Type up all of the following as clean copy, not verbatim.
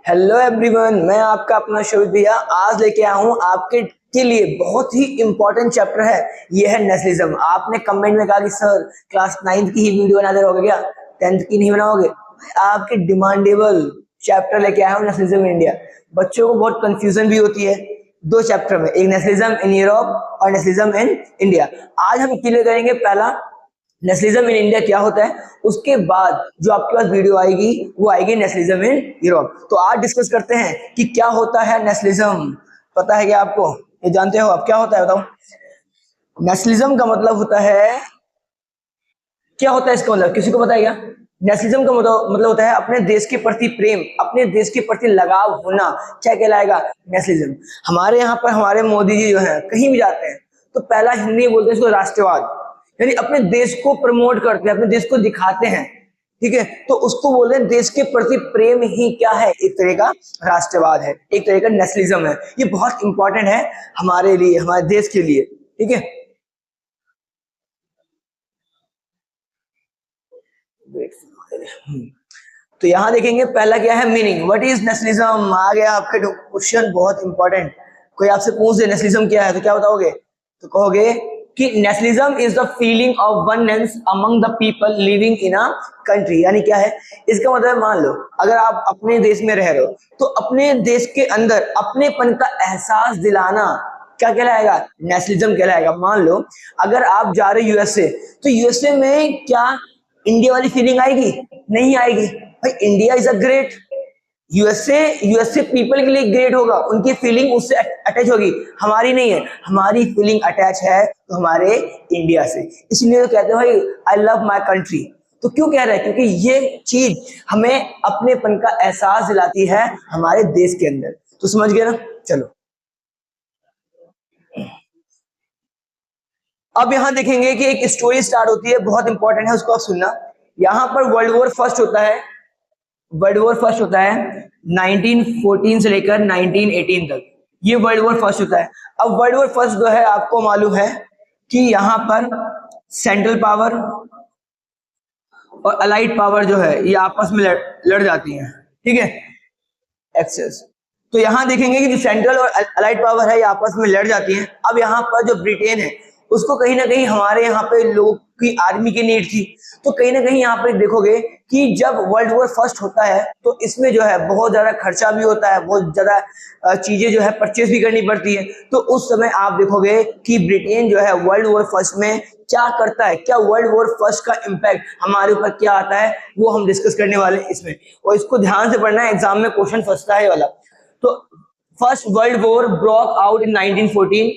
Hello everyone, मैं आपका अपना शोभित भैया आज लेके आया हूँ आपके के लिए बहुत ही इंपॉर्टेंट चैप्टर है। ये है नेशनलिज्म। आपने कमेंट में कहा कि सर क्लास 9th की ही वीडियो बना दे रहोगे क्या, 10th की नहीं बनाओगे? आपके डिमांडेबल चैप्टर लेके आया हूँ, नेशनलिज्म इन इंडिया। बच्चों को बहुत कंफ्यूजन भी होती है दो चैप्टर में, एक नेशनलिज्म इन यूरोप और नेशनलिज्म इन इंडिया। आज हम क्लियर करेंगे पहला नेशनलिज्म इन इंडिया क्या होता है, उसके बाद जो आपके पास वीडियो आएगी वो आएगी नेशनलिज्म इन यूरोप। तो आज डिस्कस करते हैं कि क्या होता है नेशनलिज्म। पता है क्या आपको? ये जानते हो आप क्या होता है? बताओ। नेशनलिज्म का मतलब होता है, क्या होता है इसका मतलब किसी को पता है क्या? नेशनलिज्म का मतलब होता है अपने देश के प्रति प्रेम, अपने देश के प्रति लगाव होना। क्या कहलाएगा? नेशनलिज्म। हमारे यहाँ पर हमारे मोदी जी जो है कहीं भी जाते हैं तो पहला हिंदी में बोलते हैं इसको राष्ट्रवाद, यानी अपने देश को प्रमोट करते हैं, अपने देश को दिखाते हैं। ठीक है, तो उसको बोल रहे हैं देश के प्रति प्रेम ही क्या है, एक तरह का राष्ट्रवाद है, एक तरह का नेशनलिज्म है। ये बहुत इंपॉर्टेंट है हमारे लिए, हमारे देश के लिए। ठीक है, तो यहां देखेंगे पहला क्या है, मीनिंग। What is nationalism? आ गया आपके क्वेश्चन, बहुत इंपॉर्टेंट। कोई आपसे पूछ दे नेशनलिज्म क्या है तो क्या बताओगे? तो कहोगे कि nationalism is the feeling of oneness among the people living in a country. यानी क्या है इसका मतलब? मान लो अगर आप अपने देश में रह रहे हो तो अपने देश के अंदर अपनेपन का एहसास दिलाना क्या कहलाएगा? नेशनलिज्म कहलाएगा। मान लो अगर आप जा रहे हो यूएसए, तो यूएसए में क्या इंडिया वाली फीलिंग आएगी? नहीं आएगी। भाई India is a great, USA USA people के लिए ग्रेट होगा, उनकी फीलिंग उससे अटैच होगी, हमारी नहीं है। हमारी फीलिंग अटैच है तो हमारे इंडिया से, इसलिए तो कहते हैं भाई आई लव माय कंट्री। तो क्यों कह रहे हैं? क्योंकि ये चीज हमें अपनेपन का एहसास दिलाती है हमारे देश के अंदर। तो समझ गए ना? चलो अब यहां देखेंगे कि एक स्टोरी स्टार्ट होती है, बहुत इंपॉर्टेंट है, उसको आप सुनना। यहां पर वर्ल्ड वॉर फर्स्ट होता है। वर्ल्ड वॉर फर्स्ट होता है 1914 से लेकर 1918 तक, ये वर्ल्ड वॉर फर्स्ट होता है। अब वर्ल्ड वॉर फर्स्ट जो है आपको मालूम है कि यहाँ पर सेंट्रल पावर और अलाइड पावर जो है ये आपस में लड़ जाती हैं। ठीक है, एक्सेस। तो यहां देखेंगे कि जो सेंट्रल और अलाइड पावर है ये आपस में लड़ जाती हैं। अब यहाँ पर जो ब्रिटेन है उसको कहीं ना कहीं हमारे यहाँ पे लोगों की आर्मी की नीड थी। तो कहीं ना कहीं यहाँ पे देखोगे कि जब वर्ल्ड वॉर फर्स्ट होता है तो इसमें जो है बहुत ज्यादा खर्चा भी होता है, बहुत ज्यादा चीजें जो है परचेज भी करनी पड़ती है। तो उस समय आप देखोगे कि ब्रिटेन जो है वर्ल्ड वॉर फर्स्ट में क्या करता है, क्या वर्ल्ड वॉर फर्स्ट का इम्पैक्ट हमारे ऊपर क्या आता है वो हम डिस्कस करने वाले हैं इसमें। और इसको ध्यान से पढ़ना है, एग्जाम में क्वेश्चन फंसता है वाला। तो first world war broke out in 1914।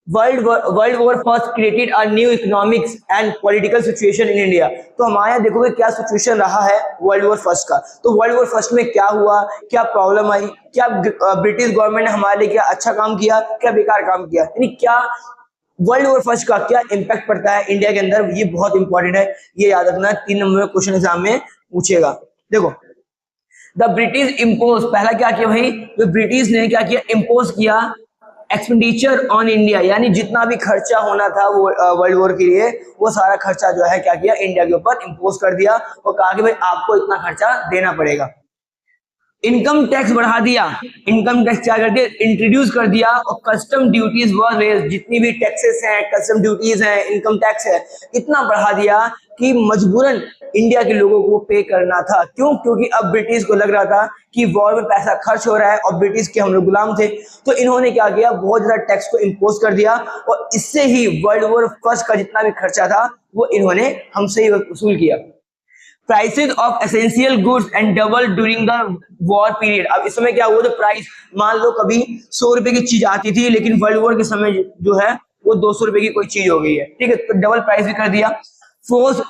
World war first created a new economics and political situation in India. तो हमारे यहाँ देखोगे क्या सिचुएशन रहा है वर्ल्ड वॉर फर्स्ट का। तो वर्ल्ड वॉर फर्स्ट में क्या हुआ, क्या प्रॉब्लम आई, क्या ब्रिटिश गवर्नमेंट ने हमारे लिए क्या अच्छा काम किया, क्या बेकार काम किया, यानी क्या वर्ल्ड वॉर फर्स्ट का क्या इंपैक्ट पड़ता है इंडिया के अंदर। ये बहुत इंपॉर्टेंट है, ये याद रखना, 3 नंबर में क्वेश्चन एग्जाम में पूछेगा। देखो द ब्रिटिश इम्पोज, पहला क्या किया भाई, तो ब्रिटिश ने क्या किया, इम्पोज किया एक्सपेंडिचर ऑन इंडिया, यानी जितना भी खर्चा होना था वो वर्ल्ड वॉर के लिए वो सारा खर्चा जो है क्या किया, इंडिया के ऊपर इम्पोज कर दिया और कहा कि भाई आपको इतना खर्चा देना पड़ेगा। इनकम टैक्स बढ़ा दिया, इनकम टैक्स क्या कर दिया, इंट्रोड्यूस कर दिया। और कस्टम ड्यूटीज वर रेज, जितनी भी टैक्सेस हैं, कस्टम ड्यूटीज हैं, इनकम टैक्स है, इतना बढ़ा दिया कि मजबूरन इंडिया के लोगों को पे करना था। क्यों? क्योंकि अब ब्रिटिश को लग रहा था कि वॉर में पैसा खर्च हो रहा है और ब्रिटिश के हम लोग गुलाम थे। तो इन्होंने क्या किया, बहुत ज्यादा टैक्स को इम्पोज कर दिया और इससे ही वर्ल्ड वॉर फर्स्ट का जितना भी खर्चा था वो इन्होंने हमसे ही वसूल किया। Prices of essential goods and double during the war period. अब इस समय क्या हुआ, जो प्राइस, मान लो कभी 100 रुपए की चीज आती थी लेकिन वर्ल्ड वॉर के समय जो है वो 200 रुपए की कोई चीज हो गई है। ठीक है, तो डबल प्राइस भी कर दिया। Force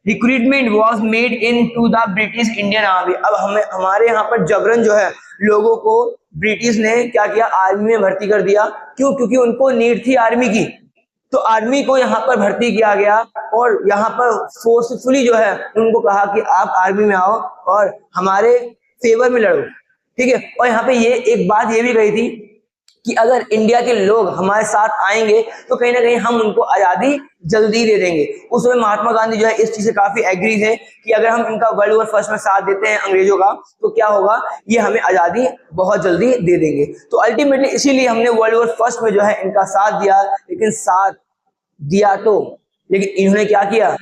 recruitment was made into the British Indian army. अब हमें हमारे यहाँ पर जबरन जो है लोगों को ब्रिटिश ने क्या किया, आर्मी में भर्ती कर दिया। क्यों? क्योंकि उनको नीड थी आर्मी की, तो आर्मी को यहाँ पर भर्ती किया गया और यहाँ पर फोर्सफुली जो है उनको कहा कि आप आर्मी में आओ और हमारे फेवर में लड़ो। ठीक है, और यहाँ पे ये एक बात ये भी कही थी कि अगर इंडिया के लोग हमारे साथ आएंगे तो कहीं ना कहीं हम उनको आजादी जल्दी दे देंगे। उस समय महात्मा गांधी जो है इस चीज से काफी एग्री थे कि अगर हम इनका वर्ल्ड वॉर फर्स्ट में साथ देते हैं अंग्रेजों का, तो क्या होगा, ये हमें आजादी बहुत जल्दी दे देंगे। तो अल्टीमेटली इसीलिए हमने वर्ल्ड वॉर फर्स्ट में जो है इनका साथ दिया। लेकिन साथ दिया तो, लेकिन इन्होंने क्या किया,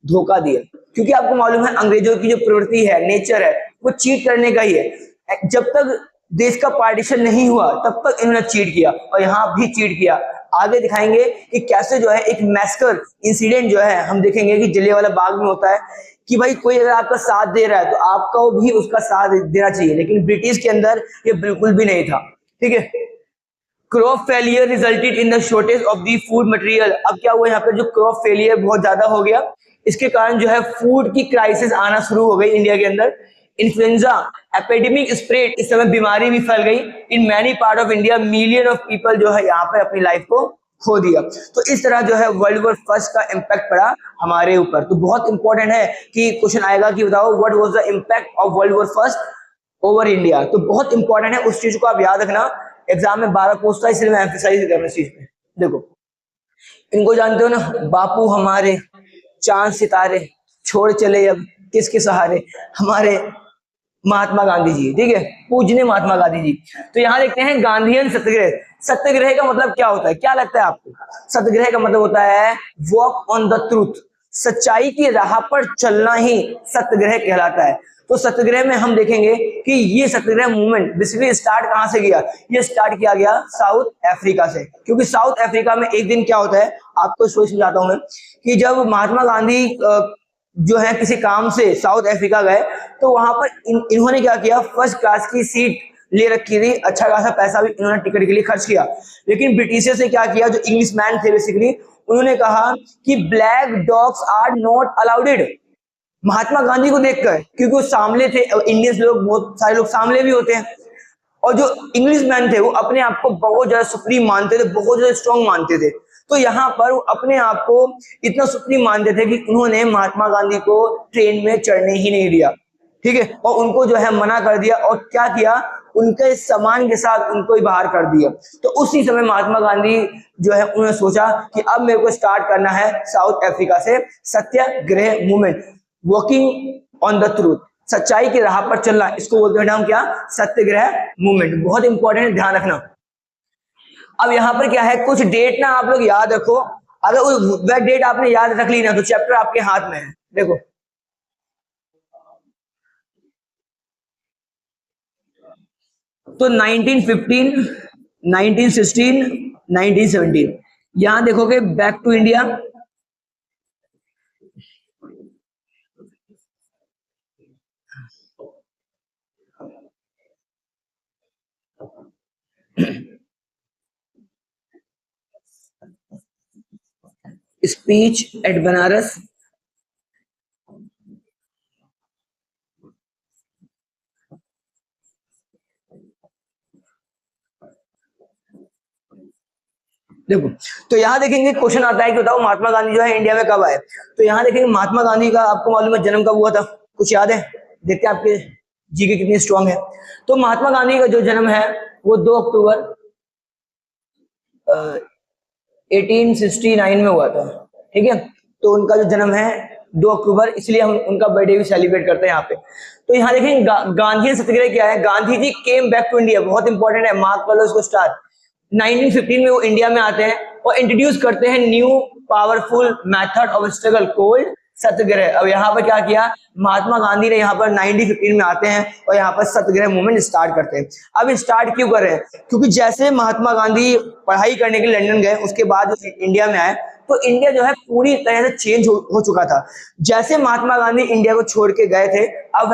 धोखा दिया। क्योंकि आपको मालूम है अंग्रेजों की जो प्रवृत्ति है, नेचर है, वो चीट करने का ही है। जब तक देश का पार्टीशन नहीं हुआ तब तक इन्होंने चीट किया, और यहाँ भी चीट किया। आगे दिखाएंगे कि कैसे जो है एक मैस्कर इंसिडेंट जो है हम देखेंगे कि जलियांवाला बाग में होता है कि भाई कोई अगर आपका साथ दे रहा है तो आपको भी उसका साथ देना चाहिए। लेकिन ब्रिटिश के अंदर ये बिल्कुल भी नहीं था। ठीक है, crop failure resulted in the shortage of the food material. अब क्या हुआ, यहाँ पे जो क्रॉप फेलियर बहुत ज्यादा हो गया, इसके कारण जो है फूड की क्राइसिस आना शुरू हो गई इंडिया के अंदर। इन्फ्लुएंजा एपिडेमिक स्प्रेड, इस समय बीमारी भी फैल गई in many part of India. Million of people जो है यहाँ पे अपनी लाइफ को खो दिया। तो इस तरह जो है वर्ल्ड वॉर फर्स्ट का इंपैक्ट पड़ा हमारे ऊपर। तो बहुत इंपॉर्टेंट है कि क्वेश्चन आएगा कि बताओ what was the impact of world war first over India. तो बहुत इंपॉर्टेंट है, उस चीज को आप याद रखना, एग्जाम में 12 पूछता है, इसलिए मैं एम्फसाइज कर रहा हूं इस चीज पे। देखो इनको जानते हो ना, बापू हमारे चांद सितारे छोड़ चले अब किसके सहारे, हमारे महात्मा गांधी जी। ठीक है, पूजनीय महात्मा गांधी जी। तो यहाँ देखते हैं गांधीयन सत्याग्रह। सत्याग्रह का मतलब क्या होता है, क्या लगता है आपको? सत्याग्रह का मतलब होता है वॉक ऑन द ट्रूथ, सच्चाई की राह पर चलना ही सत्याग्रह कहलाता है। तो सत्याग्रह में हम देखेंगे कि ये सत्याग्रह मूवमेंट बेसिकली स्टार्ट कहां से किया, ये स्टार्ट किया गया साउथ अफ्रीका से। क्योंकि साउथ अफ्रीका में एक दिन क्या होता है, आपको सोच समझाता हूं मैं, कि जब महात्मा गांधी जो है किसी काम से साउथ अफ्रीका गए, तो वहां पर इन्होंने क्या किया, फर्स्ट क्लास की सीट ले रखी थी, अच्छा खासा पैसा भी इन्होंने टिकट के लिए खर्च किया। लेकिन ब्रिटिशर्स ने क्या किया, जो इंग्लिश मैन थे बेसिकली, उन्होंने कहा कि black dogs are not allowed. Mahatma Gandhi को देखकर, क्योंकि वो सामले थे, इंडियंस लोग बहुत सारे लोग सामले भी होते हैं, और जो इंग्लिश मैन थे वो अपने आप को बहुत ज्यादा सुप्रीम मानते थे, बहुत ज्यादा स्ट्रॉन्ग मानते थे। तो यहाँ पर अपने आप को इतना सुप्रीम मानते थे कि उन्होंने महात्मा गांधी को ट्रेन में चढ़ने ही नहीं दिया। ठीक है, और उनको जो है मना कर दिया, और क्या किया, उनके सामान के साथ उनको ही बाहर कर दिया। तो उसी समय महात्मा गांधी जो है उन्होंने सोचा कि अब मेरे को स्टार्ट करना है साउथ अफ्रीका से satyagraha movement, walking on the truth, सच्चाई की राह पर चलना, इसको बोलते हैं हम क्या, सत्याग्रह मूवमेंट। बहुत इंपॉर्टेंट है, ध्यान रखना। अब यहाँ पर क्या है, कुछ डेट ना आप लोग याद रखो। अगर वह डेट आपने याद रख ली ना तो चैप्टर आपके हाथ में है। देखो तो 1915, 1916, 1917, यहां देखोगे back to India. Speech at Banaras, देखो तो यहाँ देखेंगे क्वेश्चन आता है कि बताओ महात्मा गांधी जो है इंडिया में कब आए। तो यहाँ देखेंगे महात्मा गांधी का आपको मालूम है जन्म कब हुआ था, कुछ याद है? देखते हैं आपके जीके कितनी स्ट्रांग है। तो महात्मा गांधी का जो जन्म है वो 2 अक्टूबर 1869 में हुआ था। ठीक है, तो उनका जो जन्म है 2 अक्टूबर, इसलिए हम उनका बर्थडे भी सेलिब्रेट करते हैं यहाँ पे। तो यहाँ देखेंगे गांधी सत्याग्रह क्या है, Gandhi ji came back to India, बहुत इंपॉर्टेंट है, मार्क कर लो इसको स्टार। 1915 में वो इंडिया में आते हैं और इंट्रोड्यूस करते हैं new powerful method of struggle called satyagraha. अब यहाँ पर क्या किया, महात्मा गांधी ने यहाँ पर 1915 में आते हैं और यहाँ पर सत्याग्रह मूवमेंट स्टार्ट करते हैं। अब स्टार्ट क्यों कर रहे हैं, क्योंकि जैसे महात्मा गांधी पढ़ाई करने के लिए लंदन गए, उसके बाद इंडिया में आए, तो इंडिया जो है पूरी तरह से चेंज हो चुका था। जैसे महात्मा गांधी इंडिया को छोड़ के गए थे, अब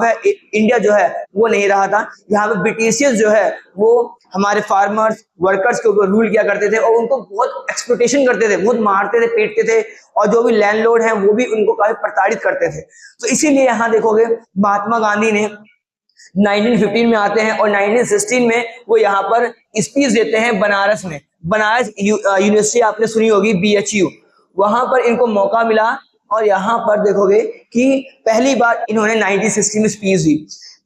है इंडिया जो है वो नहीं रहा था। यहाँ पे ब्रिटिशियर्स जो है वो हमारे फार्मर्स वर्कर्स के ऊपर रूल किया करते थे और उनको बहुत एक्सप्लॉइटेशन करते थे, बहुत मारते थे, पीटते थे, और जो भी लैंडलॉर्ड हैं वो भी उनको काफी प्रताड़ित करते थे। तो इसीलिए यहाँ देखोगे महात्मा गांधी ने 1915 में आते हैं और 1916 में वो यहाँ पर स्पीच देते हैं बनारस में। बनारस यूनिवर्सिटी आपने सुनी होगी, BHU, वहां पर इनको मौका मिला और यहाँ पर देखोगे कि पहली बार इन्होंने 1960 में स्पीच दी।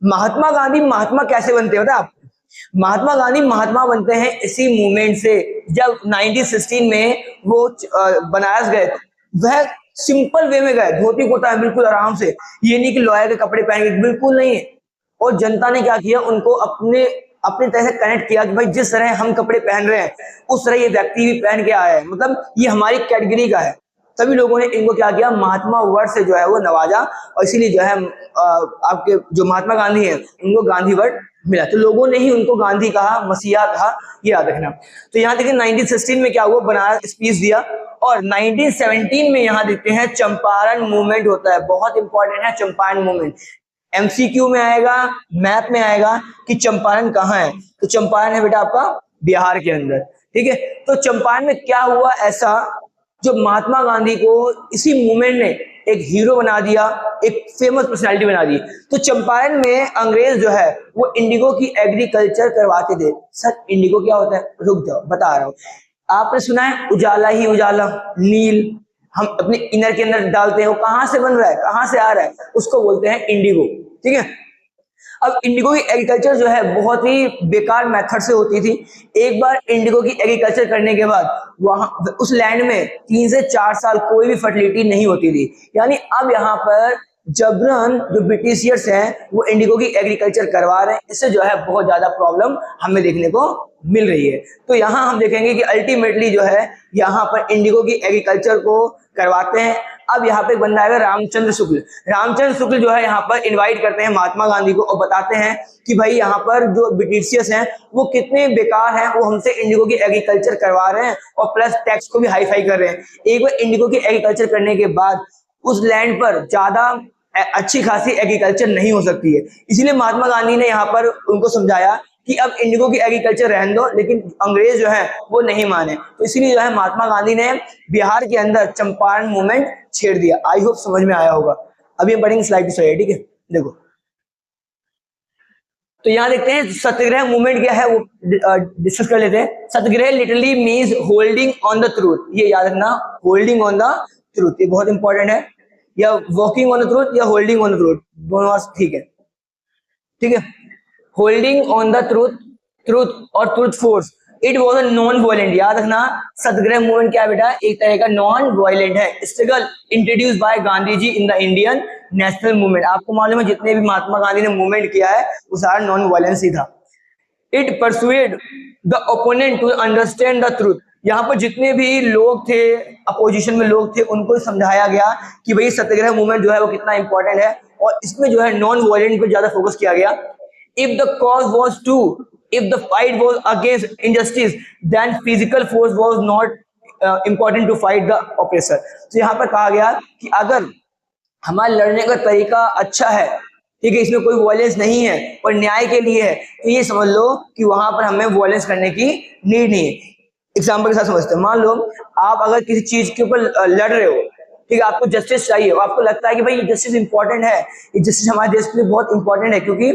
महात्मा गांधी महात्मा कैसे बनते हैं पता है आपको? महात्मा गांधी महात्मा बनते हैं इसी मूवमेंट से। जब 1916 में वो बनारस गए, वह सिंपल वे में गए, धोती कुर्ता है बिल्कुल आराम से, ये नहीं कि लॉयर के कपड़े पहन के, बिल्कुल नहीं है। और जनता ने क्या किया, उनको अपने अपने तरह से कनेक्ट किया कि भाई जिस तरह हम कपड़े पहन रहे हैं उस तरह ये व्यक्ति भी पहन के आया है, मतलब ये हमारी कैटेगरी का है। सभी लोगों ने इनको क्या किया, महात्मा वर्ड से जो है वो नवाजा, और इसीलिए जो है आपके जो महात्मा गांधी हैं उनको गांधी वर्ड मिला। तो लोगों ने ही उनको गांधी कहा, मसीहा कहा, ये याद रखना। तो यहाँ देखिए 1916 में क्या हुआ, बनारस स्पीच दिया, और 1917 में यहाँ देखते हैं चंपारण मूवमेंट होता है। बहुत इंपॉर्टेंट है चंपारण मूवमेंट, एमसीक्यू में आएगा, मैथ में आएगा कि चंपारण कहाँ है। तो चंपारण है बेटा आपका बिहार के अंदर, ठीक है। तो चंपारण में क्या हुआ ऐसा जो महात्मा गांधी को इसी मूवमेंट ने एक हीरो बना दिया, एक फेमस पर्सनालिटी बना दी। तो चंपारण में अंग्रेज जो है वो इंडिगो की एग्रीकल्चर करवाते थे। सर इंडिगो क्या होता है, रुक जाओ बता रहा हूँ। आपने सुना है उजाला ही उजाला, नील हम अपने इनर के अंदर डालते हैं, वो कहां से बन रहा है, कहां से आ रहा है, उसको बोलते हैं इंडिगो, ठीक है। अब इंडिगो की एग्रीकल्चर जो है बहुत ही बेकार मेथड से होती थी। एक बार इंडिगो की एग्रीकल्चर करने के बाद वहां उस लैंड में 3 से 4 साल कोई भी फर्टिलिटी नहीं होती थी। यानी अब यहाँ पर जबरन जो ब्रिटिशियर्स हैं वो इंडिगो की एग्रीकल्चर करवा रहे हैं, इससे जो है बहुत ज्यादा प्रॉब्लम हमें देखने को मिल रही है। तो यहाँ हम देखेंगे कि अल्टीमेटली जो है यहाँ पर इंडिगो की एग्रीकल्चर को करवाते हैं। अब यहाँ पे एक बंदा आएगा रामचंद्र शुक्ल। रामचंद्र शुक्ल जो है यहाँ पर इनवाइट करते हैं महात्मा गांधी को और बताते हैं कि भाई यहाँ पर जो ब्रिटिशियर्स हैं वो कितने बेकार हैं, वो हमसे इंडिगो की एग्रीकल्चर करवा रहे हैं और प्लस टैक्स को भी हाई फाई कर रहे हैं। एक बार इंडिगो की एग्रीकल्चर करने के बाद उस लैंड पर ज्यादा अच्छी खासी एग्रीकल्चर नहीं हो सकती है। इसीलिए महात्मा गांधी ने यहाँ पर उनको समझाया कि अब इंडिगो की एग्रीकल्चर रहने दो, लेकिन अंग्रेज जो है वो नहीं माने। तो इसीलिए जो है महात्मा गांधी ने बिहार के अंदर चंपारण मूवमेंट छेड़ दिया। आई होप समझ में आया होगा। अभी हम पढ़ेंगे स्लाइड टू स्लाइड, ठीक है। देखो तो यहाँ देखते हैं सत्याग्रह मूवमेंट क्या है वो डिस्कस कर लेते हैं। Satyagraha literally means holding on the truth, ये याद रखना, होल्डिंग ऑन द ट्रूथ, ये बहुत इंपॉर्टेंट है। या वॉकिंग ऑन द ट्रूथ या होल्डिंग ऑन द ट्रूथ, दोनों ठीक है, ठीक है। Holding on the truth, truth और truth force, it was a non violent, याद रखना सत्याग्रह मूवमेंट क्या है बेटा, एक तरह का नॉन वायलेंट है struggle introduce by Gandhi ji in the Indian national movement. आपको मालूम है जितने भी महात्मा गांधी ने मूवमेंट किया है वो सारा नॉन वायलेंस ही था। It persuade the opponent to understand the truth, यहाँ पर जितने भी लोग थे, अपोजिशन में लोग थे, उनको समझाया गया कि भाई सत्याग्रह मूवमेंट जो है वो कितना इंपॉर्टेंट है, और इसमें जो है नॉन वायलेंट पे ज्यादा फोकस किया गया। If the cause was true, if the fight was against injustice, then physical force was not important to fight the oppressor। तो यहाँ पर कहा गया कि अगर हमारे लड़ने का तरीका अच्छा है, ठीक है, इसमें कोई वायलेंस नहीं है और न्याय के लिए है, तो ये समझ लो कि वहां पर हमें वायलेंस करने की नीड नहीं है। एग्जाम्पल के साथ समझते हैं, मान लो आप अगर किसी चीज के ऊपर लड़ रहे हो, ठीक है, आपको जस्टिस चाहिए, आपको लगता है कि भाई ये जस्टिस इंपॉर्टेंट है, ये जस्टिस हमारे देश के लिए बहुत इंपॉर्टेंट है, क्योंकि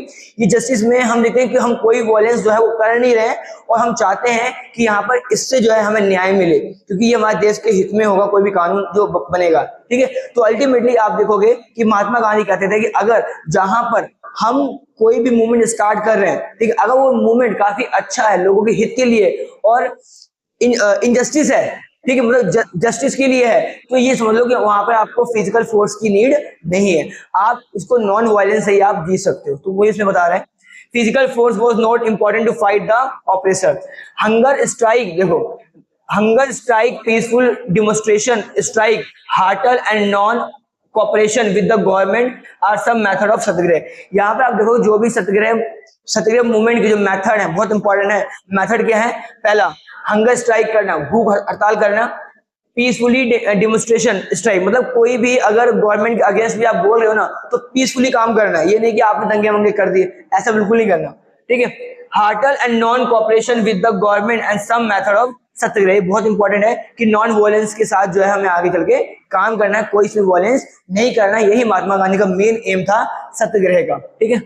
ये जस्टिस में हम देखते हैं कि हम कोई वायलेंस जो है वो कर नहीं रहे और हम चाहते हैं कि यहाँ पर इससे जो है हमें न्याय मिले, क्योंकि ये हमारे देश के हित में होगा कोई भी कानून जो बनेगा, ठीक है। तो अल्टीमेटली आप देखोगे कि महात्मा गांधी कहते थे कि अगर जहां पर हम कोई भी मूवमेंट स्टार्ट कर रहे हैं, ठीक है, अगर वो मूवमेंट काफी अच्छा है, लोगों के हित के लिए और इनजस्टिस है, ठीक है, मतलब जस्टिस के लिए है, तो ये समझ लो कि वहां पे आपको फिजिकल फोर्स की नीड नहीं है, आप उसको नॉन वायलेंस से ही आप जीत सकते हो। तो वो इसमें बता रहे हैं physical force was not important to fight the oppressor. Hunger strike, देखो hunger strike, peaceful demonstration, strike, hartal and non cooperation with the government are some method of satyagraha. यहाँ पे आप देखो जो भी सत्याग्रह मूवमेंट की जो मेथड है बहुत इंपॉर्टेंट है। मेथड क्या है, पहला हंगर स्ट्राइक करना, भूख हड़ताल करना, पीसफुली डिमोन्स्ट्रेशन स्ट्राइक, मतलब कोई भी अगर गवर्नमेंट के अगेंस्ट भी आप बोल रहे हो ना तो पीसफुली काम करना है, ये नहीं कि आपने दंगे मंगे कर दिए, ऐसा बिल्कुल नहीं करना, ठीक है। Hartal and non cooperation with the government and some method of satyagraha, बहुत इंपॉर्टेंट है कि नॉन वायलेंस के साथ जो है हमें आगे चल के काम करना है, कोई इसमें वायलेंस नहीं करना, यही महात्मा गांधी का मेन एम था सत्याग्रह का, ठीक है।